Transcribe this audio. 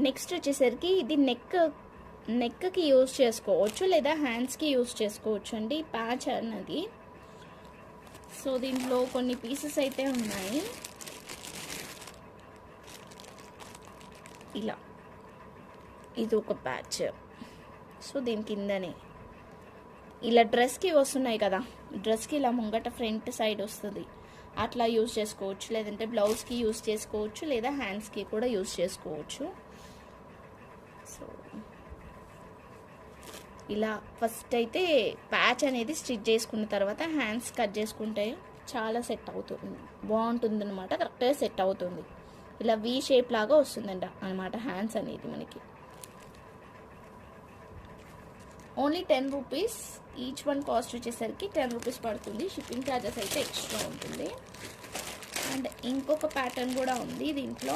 Next వచ్చేసరికి ఇది నెక్కి యూజ్ చేసుకోవచ్చు లేదా హ్యాండ్స్కి యూజ్ చేసుకోవచ్చు అండి ప్యాచ్ అన్నది. సో దీంట్లో కొన్ని పీసెస్ అయితే ఉన్నాయి. ఇలా ఇది ఒక ప్యాచ్. సో దీని కిందనే ఇలా డ్రెస్కి వస్తున్నాయి కదా, డ్రెస్కి ఇలా ముంగట ఫ్రంట్ సైడ్ వస్తుంది, అట్లా యూజ్ చేసుకోవచ్చు. లేదంటే బ్లౌజ్కి యూజ్ చేసుకోవచ్చు లేదా హ్యాండ్స్కి కూడా యూజ్ చేసుకోవచ్చు. సో ఇలా ఫస్ట్ అయితే ప్యాచ్ అనేది స్టిచ్ చేసుకున్న తర్వాత హ్యాండ్స్ కట్ చేసుకుంటే చాలా సెట్ అవుతుంది, బాగుంటుంది అనమాట. కరెక్ట్గా సెట్ అవుతుంది. ఇలా వీ షేప్ లాగా వస్తుందంట అనమాట హ్యాండ్స్ అనేది మనకి. Only 10 rupees each one. Cost వచ్చేసరికి 10 రూపీస్ పడుతుంది. షిప్పింగ్ ఛార్జెస్ అయితే ఎక్స్ట్రా ఉంటుంది. అండ్ ఇంకొక ప్యాటర్న్ కూడా ఉంది దీంట్లో.